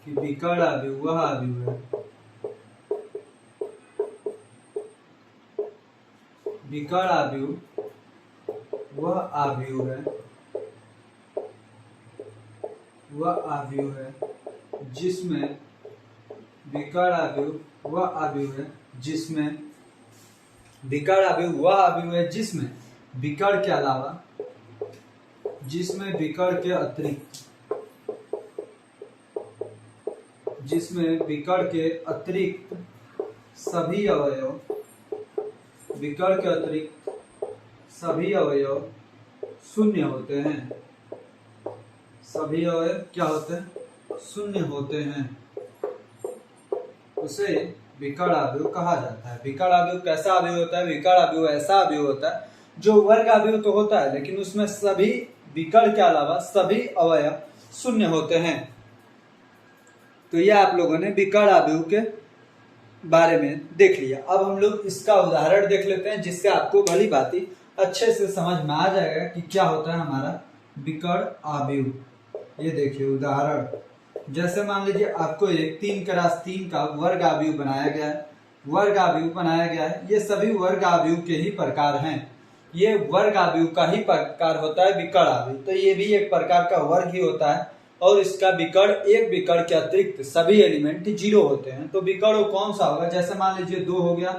कि विकर्ण अवयव वह अवयव है, विकर्ण अवयव वह अवयव है, वह अवयव है जिसमें विकर्ण अवयव वह अवयव है जिसमें विकर्ण अवयव वह अवयव है जिसमें विकर्ण के अलावा, जिसमें विकर्ण के अतिरिक्त, जिसमें विकर्ण के अतिरिक्त सभी अवयव, विकर्ण के अतिरिक्त सभी अवयव शून्य होते हैं। सभी अवयव क्या होते हैं, शून्य होते हैं, उसे विकर्ण अवयव कहा जाता है। विकर्ण अवयव कैसा अवयव होता है, विकर्ण अवयव ऐसा अवयव होता है जो वर्ग अवयव तो होता है, लेकिन उसमें सभी विकर्ण के अलावा सभी अवयव शून्य होते हैं। तो यह आप लोगों ने विकर्ण अवयव के बारे में देख लिया। अब हम लोग इसका उदाहरण देख लेते हैं, जिससे आपको भली भांति अच्छे से समझ में आ जाएगा कि क्या होता है हमारा विकर्ण अवयव। ये देखिए उदाहरण, जैसे मान लीजिए आपको एक 3x3 का वर्ग अवयव बनाया गया है, वर्ग अवयव बनाया गया है। ये सभी वर्ग अवयव के ही प्रकार हैं, ये वर्ग अवयव का ही प्रकार होता है विकर्ण अवयव। तो ये भी एक प्रकार का वर्ग ही होता है, और इसका विकर्ण, एक विकर्ण के अतिरिक्त सभी एलिमेंट 0 होते हैं। तो विकर्ण कौन सा होगा, जैसे मान लीजिए 2 हो गया,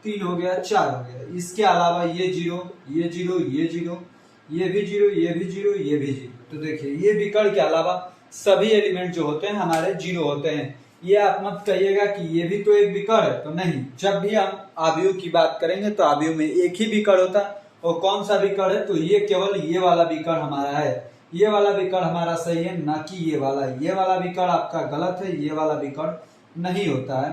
3 हो गया, 4 हो गया। इसके अलावा ये 0, ये 0, ये 0, ये भी 0, ये भी 0, ये भी 0। तो देखिए ये विकर्ण के अलावा सभी एलिमेंट जो होते हैं हमारे 0 होते हैं। ये आप मत कहिएगा कि ये भी तो एक विकर्ण है, तो नहीं। जब भी हम अवयव की बात करेंगे तो अवयव में एक ही विकर्ण होता है। और कौन सा विकर्ण है, तो ये केवल ये वाला विकर्ण हमारा है। ये वाला विकर्ण हमारा सही है, ना कि ये वाला। ये वाला विकर्ण आपका गलत है, ये वाला विकर्ण नहीं होता है।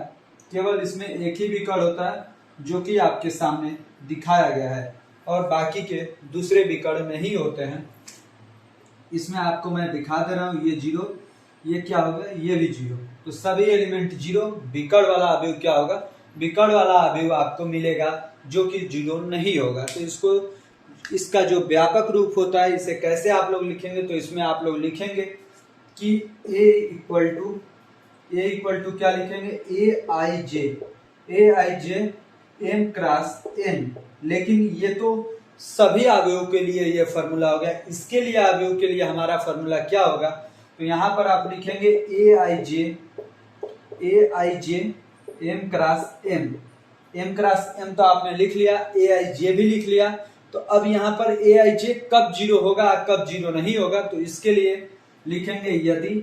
केवल इसमें एक ही विकर्ण होता है जो कि आपके सामने दिखाया गया है, और बाकी के दूसरे विकर्ण नहीं होते हैं। इसमें आपको मैं दिखा दे रहा हूं, ये 0, ये क्या होगा, ये भी 0। तो सभी एलिमेंट 0। विकर्ण वाला अवयव क्या होगा, विकर्ण वाला अवयव आपको मिलेगा जो कि 0 नहीं होगा। तो इसको, इसका जो व्यापक रूप होता है, इसे कैसे आप लोग लिखेंगे, तो इसमें आप लोग लिखेंगे कि A इक्वल टू क्या लिखेंगे, ए I J m cross n। लेकिन ये तो सभी अवयवों के लिए ये फॉर्मूला हो गया। इसके लिए अवयव के लिए हमारा फॉर्मूला क्या होगा, तो यहाँ पर आप लिखेंगे ए I J m cross m। m cross m तो आपने लिख लिया, ए आई जे भी लिख लिया। तो अब यहाँ पर ए आई जे कब 0 होगा, कब 0 नहीं होगा, तो इसके लिए लिखेंगे यदि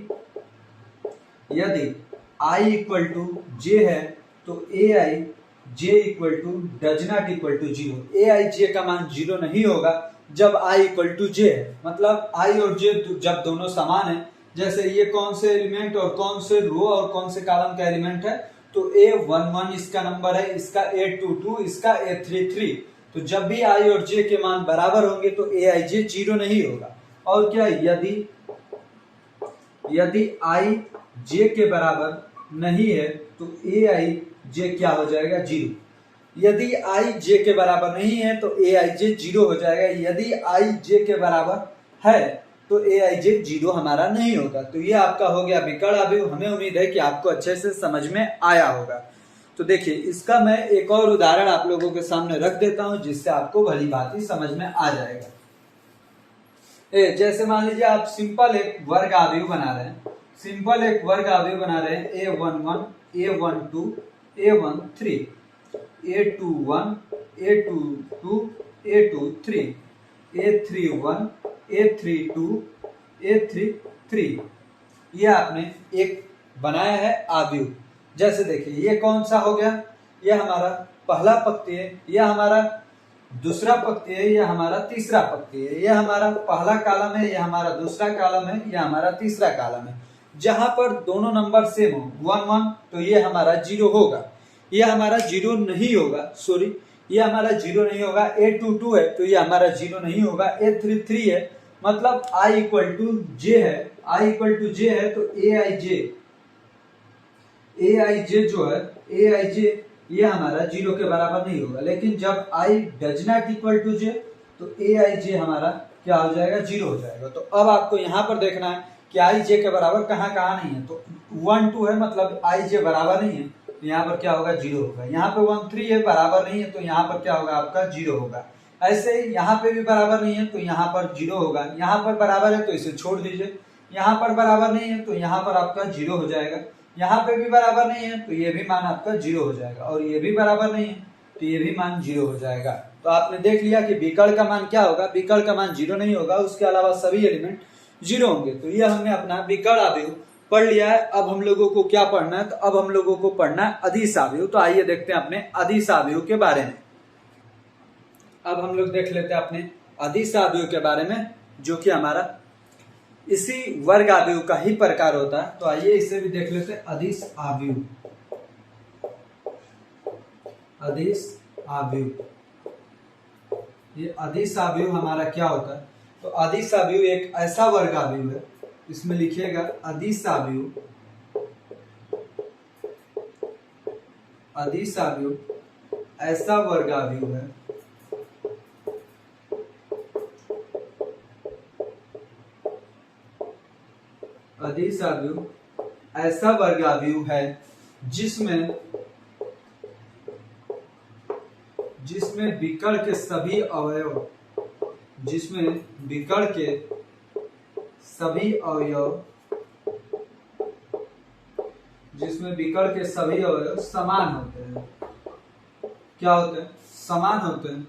i इक्वल टू जे है तो A I J equal to does not equal to 0। A I J का मान 0 नहीं होगा जब i इक्वल टू जे है, मतलब i और j जब दोनों समान है। जैसे ये कौन से एलिमेंट और कौन से रो और कौन से कॉलम का एलिमेंट है, तो A11 इसका नंबर है, इसका A22, इसका A33। तो जब भी i और j के मान बराबर होंगे तो ए आई जे 0 नहीं होगा। और क्या, यदि i j के बराबर नहीं है तो ए आई जे क्या हो जाएगा, 0। यदि i j के बराबर नहीं है तो ए आई जे 0 हो जाएगा। यदि i j के बराबर है तो ए आई जे 0 हमारा नहीं होगा। तो ये आपका हो गया विकर्ण अवयव। हमें उम्मीद है कि आपको अच्छे से समझ में आया होगा। तो देखिए इसका मैं एक और उदाहरण आप लोगों के सामने रख देता हूं, जिससे आपको भली भांति समझ में आ जाएगा। जैसे मान लीजिए आप सिंपल एक वर्ग अवयव बना रहे हैं, A11, A12, A13, A21, A22, A23, A31, A32, A33। ये आपने एक बनाया है आव्यूह। जैसे देखिए ये कौन सा हो गया, ये हमारा पहला पंक्ति है, यह हमारा दूसरा पंक्ति है, यह हमारा तीसरा पंक्ति है, यह हमारा पहला कॉलम है, यह हमारा दूसरा कॉलम है, यह हमारा तीसरा कॉलम है। जहां पर दोनों नंबर सेम हो 1 1 तो ये हमारा 0 होगा, यह हमारा 0 नहीं होगा, सॉरी ये हमारा 0 नहीं होगा। A 2 2 है तो ये हमारा 0 नहीं होगा। A 3 3 है मतलब I इक्वल टू J है, I इक्वल टू J है तो AIJ जो है AIJ ये हमारा 0 के बराबर नहीं होगा। लेकिन जब I does not equal to J तो AIJ हमारा क्या हो जाएगा, 0 हो जाएगा। तो अब आपको यहाँ पर देखना है कि IJ के बराबर कहाँ कहाँ नहीं है। तो 1 2 है मतलब IJ बराबर नहीं है तो यहाँ पर क्या होगा, 0 होगा। यहाँ पे 1 3 है बराबर नहीं है तो यहाँ पर क्या होगा, आपका 0 होगा। ऐसे ही यहाँ पे भी बराबर नहीं है तो यहाँ पर 0 होगा। यहाँ पर बराबर है तो इसे छोड़ दीजिए, यहाँ पर बराबर नहीं है तो यहाँ पर आपका 0 हो जाएगा। यहाँ पे भी बराबर नहीं है तो ये भी मान आपका 0 हो जाएगा, और ये भी बराबर नहीं है तो ये भी मान 0 हो जाएगा। तो आपने देख लिया कि विकर्ण का मान क्या होगा, विकर्ण का मान 0 नहीं होगा, उसके अलावा सभी एलिमेंट 0 होंगे। तो ये हमने अपना विकर्ण आव्यूह पढ़ लिया है। अब हम लोगों को क्या पढ़ना है, तो अब हम लोगों को पढ़ना है अदिश आव्यूह। तो आइए देखते हैं अपने अदिश आव्यूह के बारे में। अब हम लोग देख लेते हैं अपने अदिश आव्यूह के बारे में, जो कि हमारा इसी वर्ग आव्यूह का ही प्रकार होता है। तो आइए इसे भी देख लेते हैं, अदिश आव्यूह। अदिश आव्यूह, ये अदिश आव्यूह हमारा क्या होता है, तो अदिश आव्यूह एक ऐसा वर्ग आव्यूह है, इसमें लिखिएगा अदिश आव्यूह। अदिश आव्यूह ऐसा वर्ग आव्यूह है अदिश आव्यूह ऐसा वर्ग आव्यूह है जिसमें विकर्ण के सभी अवयव, जिसमें विकर्ण के सभी अवयव समान होते हैं। क्या होते हैं, समान होते हैं।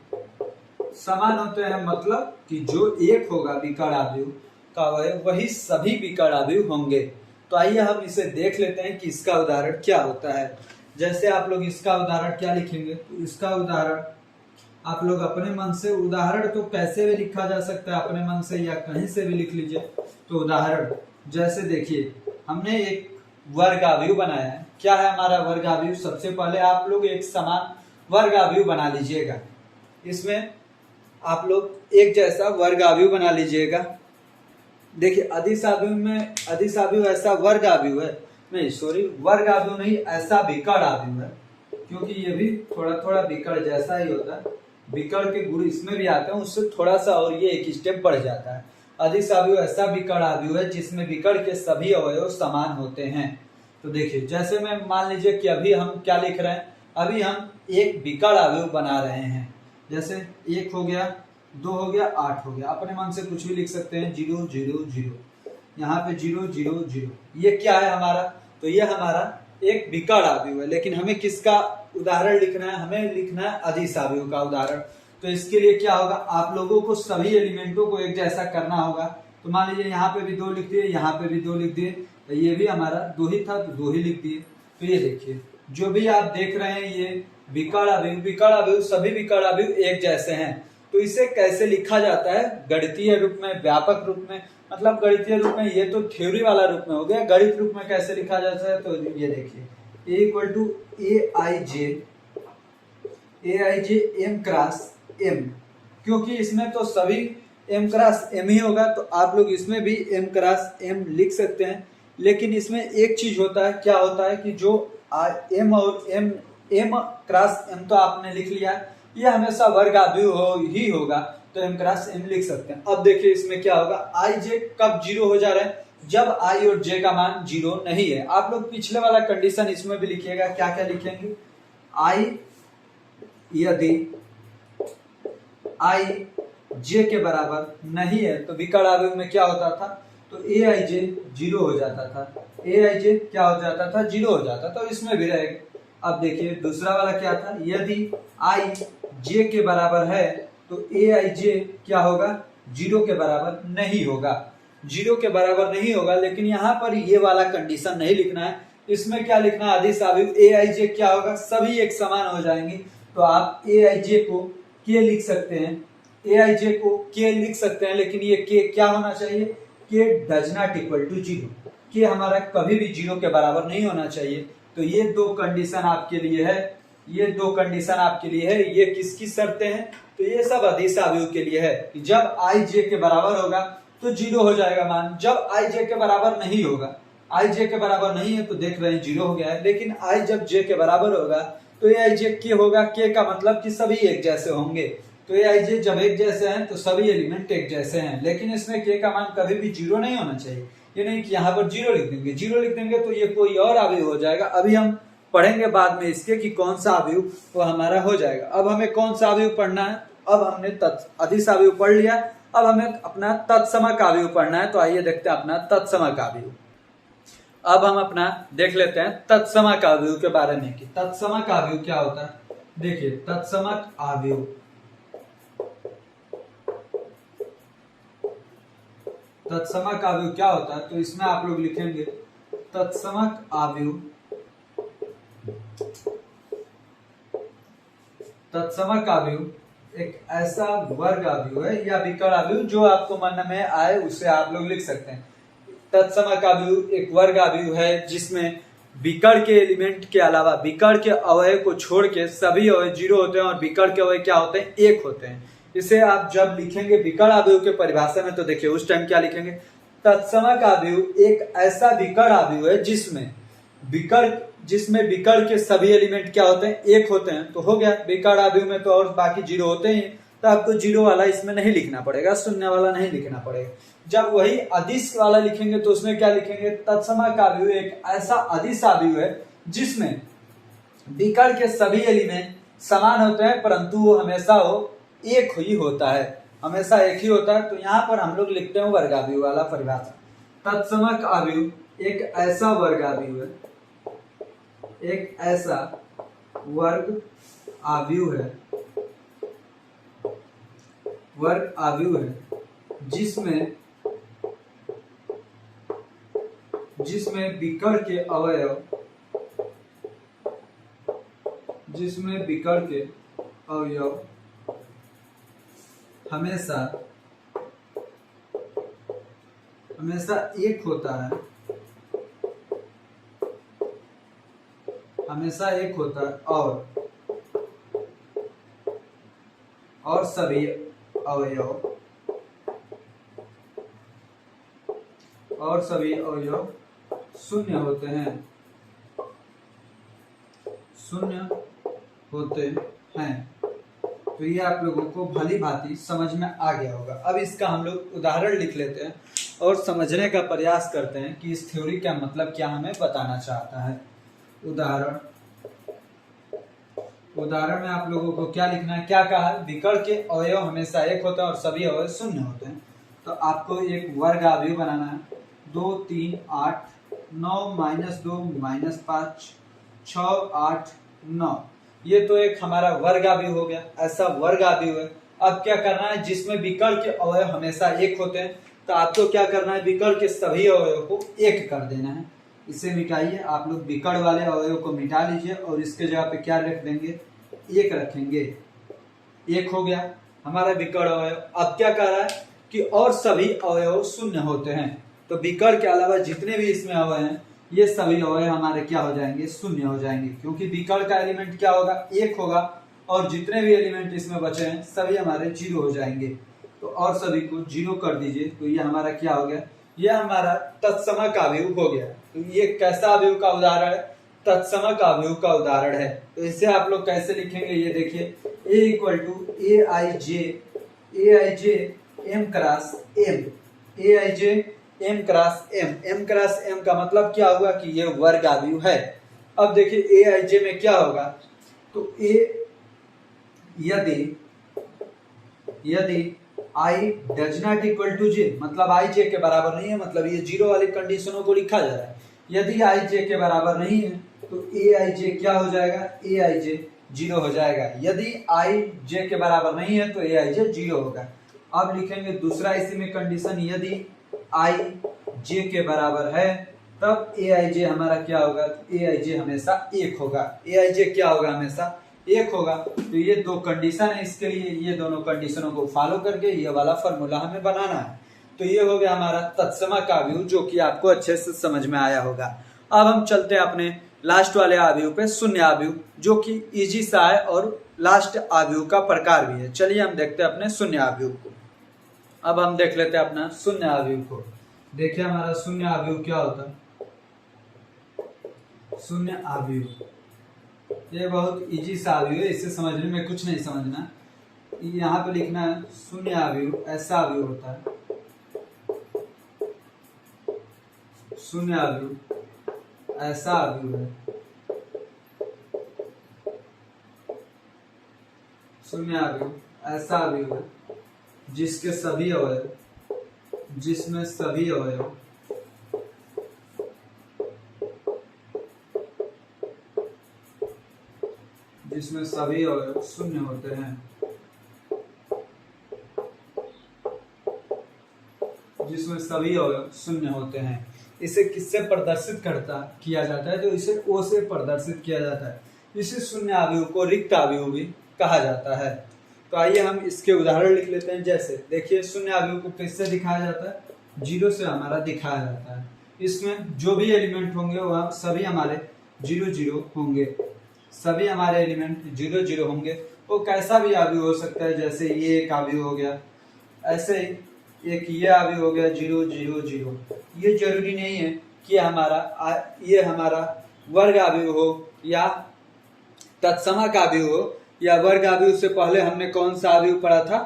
समान होते हैं मतलब कि जो एक होगा विकर्ण आव्यूह का अवयव वही सभी विकर्ण आव्यूह होंगे। तो आइए हम इसे देख लेते हैं कि इसका उदाहरण क्या होता है। जैसे आप लोग इसका उदाहरण क्या लिखेंगे, तो इसका उदाहरण आप लोग अपने मन से, उदाहरण तो कैसे भी लिखा जा सकता है, अपने मन से या कहीं से भी लिख लीजिए। तो उदाहरण जैसे देखिए, हमने एक वर्ग आव्यूह बनाया है। क्या है हमारा वर्ग आव्यूह, सबसे पहले आप लोग एक समान वर्ग आव्यूह बना लीजिएगा। इसमें आप लोग एक जैसा वर्ग आव्यूह बना लीजिएगा। देखिए अदिश आव्यूह में, अदिश आव्यूह ऐसा वर्ग आव्यूह है, नहीं सॉरी वर्ग आव्यूह नहीं, ऐसा विकर्ण आव्यूह है, क्योंकि ये भी थोड़ा थोड़ा विकर्ण जैसा ही होता है। विकर्ण के गुण इसमें भी आते हैं, उससे थोड़ा सा और ये एक स्टेप बढ़ जाता है। अदिश आव्यूह ऐसा विकर्ण आव्यूह है जिसमें विकर्ण के सभी अवयव समान होते हैं। तो देखिए जैसे मैं मान लीजिए कि अभी हम क्या लिख रहे हैं, अभी हम एक विकर्ण आव्यूह बना रहे हैं। जैसे 1 हो गया, 2 हो गया, 8 हो गया। अपने मन से कुछ भी लिख सकते हैं, 0 0 0, यहाँ पे 0 0 0। ये क्या है हमारा, तो ये हमारा एक विकर्ण आव्यूह है। लेकिन हमें किसका उदाहरण लिखना है, हमें लिखना है अदिश आव्यूह का उदाहरण। तो इसके लिए क्या होगा, आप लोगों को सभी एलिमेंटों को एक जैसा करना होगा। तो मान लीजिए यहाँ पे भी 2 लिख दिए, यहाँ पे भी 2 लिख दिए, तो ये भी हमारा 2 ही था तो 2 ही लिख दिए। तो ये देखिए जो भी आप देख रहे हैं ये विकर्ण आव्यूह, विकर्ण आव्यूह सभी विकर्ण आव्यूह एक जैसे हैं। तो इसे कैसे लिखा जाता है, गणितीय रूप में, व्यापक रूप में, मतलब गणितीय रूप में, ये तो थ्योरी वाला रूप में हो गया। गणित रूप में कैसे लिखा जाता है, तो ये देखिए A equal to AIJ M cross M, क्योंकि इसमें तो सभी M क्रॉस M ही होगा, तो आप लोग इसमें भी M क्रॉस M लिख सकते हैं। लेकिन इसमें एक चीज होता है, क्या होता है कि जो M और M क्रॉस M तो आपने लिख लिया, ये हमेशा वर्ग आव्यूह ही होगा, तो M क्रॉस M लिख सकते हैं। अब देखिए इसमें क्या होगा, IJ कब 0 हो जा रहा है, जब I और J का मान 0 नहीं है। आप लोग पिछले वाला कंडीशन इसमें भी लिखिएगा, क्या क्या लिखेंगे, I यदि I J के बराबर नहीं है तो विकर्ण आव्यूह में क्या होता था, तो AIJ 0 हो जाता था, AIJ क्या हो जाता था, 0 हो जाता था, तो इसमें भी रहेगा। अब देखिए दूसरा वाला क्या था, यदि I J के बराबर है तो AIJ क्या होगा, 0 के बराबर नहीं होगा। जीरो के बराबर नहीं होगा, लेकिन यहाँ पर ये वाला कंडीशन नहीं लिखना है। इसमें क्या लिखना है, अदिश अवयव ए आई जे क्या होगा, सभी एक समान हो जाएंगे। तो आप ए आई जे को के लिख सकते हैं, ए आई जे को के लिख सकते हैं, लेकिन ये के क्या होना चाहिए, K does not equal to zero, K हमारा कभी भी जीरो के बराबर नहीं होना चाहिए। तो ये दो कंडीशन आपके लिए है, ये दो कंडीशन आपके लिए है। ये किसकी शर्तें हैं, तो ये सब अदिश अवयव के लिए है कि जब आई जे के बराबर होगा तो जीरो हो जाएगा मान, जब आई जे के बराबर नहीं होगा, आई जे के बराबर नहीं है तो देख रहे हैं जीरो हो गया है, लेकिन आई जब जे के बराबर होगा तो ये आई जे के होगा, के का मतलब कि सभी एक जैसे होंगे। तो ये आई जे जब एक जैसे हैं तो सभी एलिमेंट एक जैसे हैं, लेकिन इसमें के का मान कभी भी जीरो नहीं होना चाहिए। ये नहीं कि यहाँ पर जीरो लिख देंगे, जीरो लिख देंगे तो ये कोई और अवयव हो जाएगा। अभी हम पढ़ेंगे बाद में इसके कि कौन सा अवयव वो हमारा हो जाएगा। अब हमें कौन सा अवयव पढ़ना है, अब हमने अदिश अवयव पढ़ लिया, अब हमें अपना तत्समक अवयव पढ़ना है। तो आइए देखते हैं अपना तत्समक अवयव। अब हम अपना देख लेते हैं तत्समक अवयव के बारे में कि तत्समक अवयव क्या होता है। देखिए तत्समक अवयव, तत्समक अवयव क्या होता है, तो इसमें आप लोग लिखेंगे तत्समक अवयव, तत्समक अवयव एक ऐसा वर्ग अवयव है या विकर्ण अवयव, जो आपको मन में आए उसे आप लोग लिख सकते हैं। तत्समक अवयव एक वर्ग अवयव है जिसमें विकर्ण के एलिमेंट के अलावा विकर्ण के अवयव को छोड़ के सभी अवयव जीरो होते हैं और विकर्ण के अवयव क्या होते हैं, एक होते हैं। इसे आप जब लिखेंगे विकर्ण अवयव के परिभाषा में तो देखिए उस टाइम क्या लिखेंगे, तत्समक अवयव एक ऐसा विकर्ण अवयव है जिसमें विकर्ण के सभी एलिमेंट क्या होते हैं, एक होते हैं। तो हो गया, विकर्ण अवयव में तो और बाकी जीरो होते ही, तो आपको जीरो वाला इसमें नहीं लिखना पड़ेगा, शून्य वाला नहीं लिखना पड़ेगा। जब वही अदिश वाला लिखेंगे तो उसमें क्या लिखेंगे, तत्समक अवयव एक ऐसा अदिश अवयव है जिसमें विकर्ण के सभी एलिमेंट समान होते हैं, परंतु वो हमेशा वो एक ही होता है, हमेशा एक ही होता है। तो यहाँ पर हम लोग लिखते हैं वर्ग अवयव वाला परिभाषा। तत्समक अवयव एक ऐसा वर्ग अवयव है, एक ऐसा वर्ग अवयव है, वर्ग अवयव है जिसमें विकर्ण के अवयव, जिसमें विकर्ण के अवयव हमेशा एक होता है, हमेशा एक होता है और सभी अवयव शून्य होते हैं, शून्य होते हैं। तो ये आप लोगों को भली भांति समझ में आ गया होगा। अब इसका हम लोग उदाहरण लिख लेते हैं और समझने का प्रयास करते हैं कि इस थ्योरी का मतलब क्या हमें बताना चाहता है। उदाहरण में आप लोगों को क्या लिखना है, क्या कहा, विकर्ण के अवयव हमेशा एक होते हैं और सभी अवयव शून्य होते हैं। तो आपको एक वर्ग अवयव बनाना है, 2 3 8 9 -2 -5 6 8 9, ये तो एक हमारा वर्ग अवयव हो गया, ऐसा वर्ग अवयव है। अब क्या करना है, जिसमें विकर्ण के अवयव हमेशा एक होते हैं, तो आपको क्या करना है, विकर्ण के सभी अवयव को एक कर देना है। इसे मिटाइए, आप लोग विकर्ण वाले अवयव को मिटा लीजिए और इसके जगह पे क्या रख देंगे, एक रखेंगे। एक हो गया हमारा विकर्ण अवयव। अब क्या कर रहा है कि और सभी अवयव शून्य होते हैं, तो विकर्ण के अलावा जितने भी इसमें अवयव हैं ये सभी अवयव हमारे क्या हो जाएंगे, शून्य हो जाएंगे, क्योंकि विकर्ण का एलिमेंट क्या होगा, एक होगा और जितने भी एलिमेंट इसमें बचे हैं सभी हमारे जीरो हो जाएंगे। तो और सभी को जीरो कर दीजिए, तो ये हमारा क्या हो गया, ये हमारा तत्समक अवयव हो गया। तो ये कैसा अवयव का उदाहरण है, तत्समक अवयव का उदाहरण है। तो इसे आप लोग कैसे लिखेंगे, ये देखिए, A = AIJ M cross M, AIJ M cross M, M cross M का मतलब क्या हुआ कि ये वर्ग अवयव है। अब देखिए AIJ में क्या होगा, तो यदि I does not equal to J, मतलब I J के बराबर नहीं है, मतलब ये जीरो वाली कंडीशनों को लिखा जा रहा है। यदि I J के बराबर नहीं है तो AIJ क्या हो जाएगा, AIJ जीरो हो जाएगा। यदि I J के बराबर नहीं है तो AIJ जीरो होगा। अब लिखेंगे दूसरा इसी में कंडीशन, यदि आई जे के बराबर है तब ए आई जे हमारा क्या होगा, ए आई जे हमेशा 1 होगा। ए आई जे क्या होगा, हमेशा 1 होगा। तो ये दो कंडीशन है इसके लिए, ये दोनों कंडीशनों को फॉलो करके ये वाला फॉर्मूला हमें बनाना है। तो ये हो गया हमारा तत्सम का अवयव, जो कि आपको अच्छे से समझ में आया होगा। अब हम चलते हैं अपने लास्ट वाले अवयव पे, शून्य अवयव, जो कि इजी सा है और लास्ट अवयव का प्रकार भी है। चलिए हम देखते हैं अपने शून्य अवयव को। अब हम देख लेते हैं अपना शून्य अवयव को। देखिए हमारा शून्य अवयव क्या होता है। शून्य अवयव ये बहुत इजी सा अवयव है, इसे समझने में कुछ नहीं समझना। यहाँ पे लिखना है शून्य अवयव ऐसा अवयव होता है, शून्य अवयव ऐसा अवयव है, शून्य अवयव ऐसा अवयव है जिसके सभी अवयव, जिसमें सभी अवयव शून्य होते हैं, जिसमें सभी अवयव शून्य होते हैं। इसे किससे प्रदर्शित किया जाता है, तो इसे ओ से प्रदर्शित किया जाता है। इसी शून्य अवयव को रिक्त अवयव भी कहा जाता है। तो आइए हम इसके उदाहरण लिख लेते हैं। जैसे देखिए शून्य अवयव को किससे दिखाया जाता है, 0 से हमारा दिखाया जाता है। इसमें जो भी एलिमेंट होंगे वह सभी हमारे 0 0 होंगे, सभी हमारे एलिमेंट 0 0 होंगे। वो कैसा भी अवयव हो सकता है, जैसे ये एक अवयव हो गया, ऐसे ही एक ये अवयव हो गया 0 0 0। ये जरूरी नहीं है कि ये हमारा वर्ग अवयव हो या तत्सम का अवयव हो या वर्ग अवयव से पहले हमने कौन सा अवयव पढ़ा था,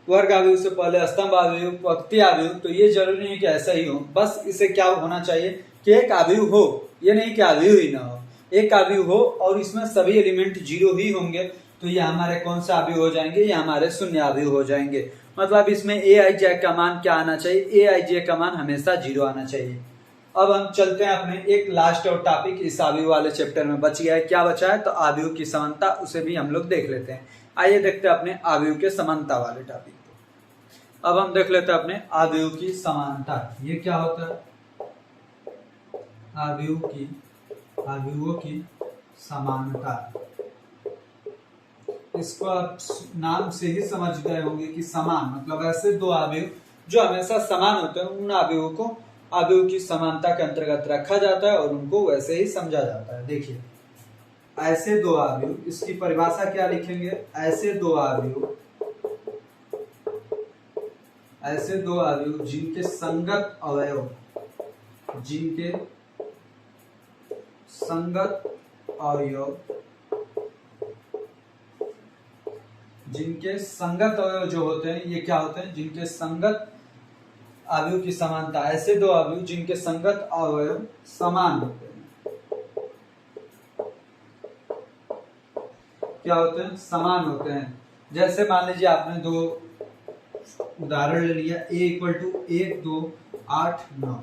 वर्ग अवयव से पहले स्तंभ अवयव, पंक्ति अवयव। तो ये जरूरी नहीं है कि ऐसा ही हो, बस इसे क्या होना चाहिए कि एक अवयव हो, ये नहीं कि अवयव ही ना हो, एक अवयव हो और इसमें सभी एलिमेंट 0 ही होंगे। तो ये हमारे कौन सा अवयव हो जाएंगे, ये हमारे शून्य अवयव हो जाएंगे। मतलब इसमें ए आई जे का मान क्या आना चाहिए, ए आई जे का मान हमेशा 0 आना चाहिए। अब हम चलते हैं अपने एक लास्ट और टॉपिक इस अवयव वाले चैप्टर में बच गया है। क्या बचा है, तो अवयव की समानता, उसे भी हम लोग देख लेते हैं। आइए देखते हैं अपने अवयव के समानता वाले टॉपिक को। अब हम देख लेते हैं अपने अवयव की समानता। ये क्या होता है, अवयवों की समानता। इसको आप नाम से ही समझ गए होंगे कि समान मतलब ऐसे दो अवयव जो हमेशा समान होते हैं, उन अवयवों को अवयव की समानता के अंतर्गत रखा जाता है और उनको वैसे ही समझा जाता है। देखिए ऐसे दो अवयव, इसकी परिभाषा क्या लिखेंगे, ऐसे दो अवयव जिनके संगत अवयव, जिनके संगत अवयव जो होते हैं, ये क्या होते हैं, जिनके संगत अवयव की समानता। ऐसे दो अवयव जिनके संगत अवयव समान होते हैं, क्या होते हैं, समान होते हैं। जैसे मान लीजिए आपने दो उदाहरण ले लिया, a = 1 2 8 9।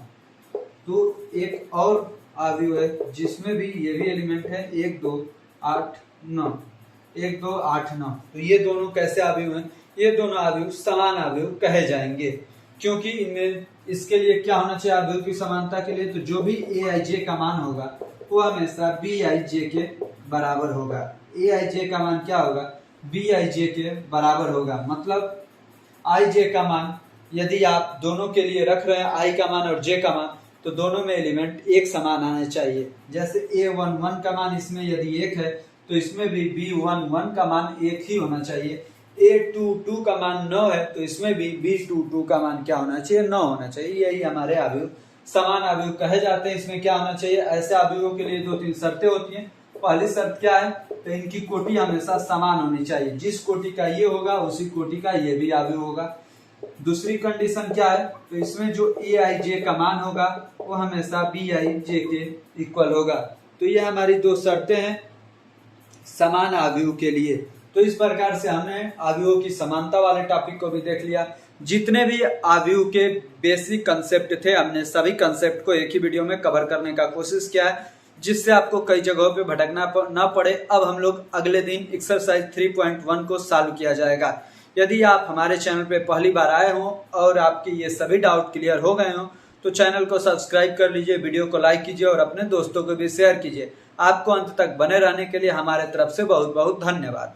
तो एक और अवयव है जिसमें भी ये भी एलिमेंट है 1 2 8 9, 1 2 8 9। तो ये दोनों कैसे अवयव हैं, ये दोनों अवयव समान अवयव कहे जाएंगे, क्योंकि इनमें इसके लिए क्या होना चाहिए, अवयव की समानता के लिए तो जो भी ए आई जे का मान होगा वो हमेशा बी आई जे के बराबर होगा। ए आई जे का मान क्या होगा, बी आई जे के बराबर होगा। मतलब आई जे का मान यदि आप दोनों के लिए रख रहे हैं, आई का मान और जे का मान, तो दोनों में एलिमेंट एक समान आने चाहिए। जैसे A11 का मान इसमें यदि 1 है तो इसमें भी B11 का मान 1 ही होना चाहिए। A22 का मान 9 है तो इसमें भी B22 का मान क्या होना चाहिए, 9 होना चाहिए। यही हमारे अवयव समान अवयव कहे जाते हैं। इसमें क्या होना चाहिए, ऐसे अवयवों के लिए 2-3 शर्तें होती हैं। पहली शर्त क्या है, तो इनकी कोटि हमेशा समान होनी चाहिए, जिस कोटि का ये होगा उसी कोटि का ये भी अवयव होगा। दूसरी कंडीशन क्या है, तो इसमें जो ए आई जे का मान होगा वो हमेशा बी आई जे के इक्वल होगा। तो ये हमारी दो शर्तें हैं समान अवयव के लिए। तो इस प्रकार से हमने अवयवों की समानता वाले टॉपिक को भी देख लिया। जितने भी अवयव के बेसिक कंसेप्ट थे हमने सभी कंसेप्ट को एक ही वीडियो में कवर करने का कोशिश किया है, जिससे आपको कई जगहों पे भटकना ना पड़े। अब हम लोग अगले दिन एक्सरसाइज 3.1 को सॉल्व किया जाएगा। यदि आप हमारे चैनल पे पहली बार आए हों और आपके ये सभी डाउट क्लियर हो गए हों तो चैनल को सब्सक्राइब कर लीजिए, वीडियो को लाइक कीजिए और अपने दोस्तों को भी शेयर कीजिए। आपको अंत तक बने रहने के लिए हमारे तरफ से बहुत बहुत धन्यवाद।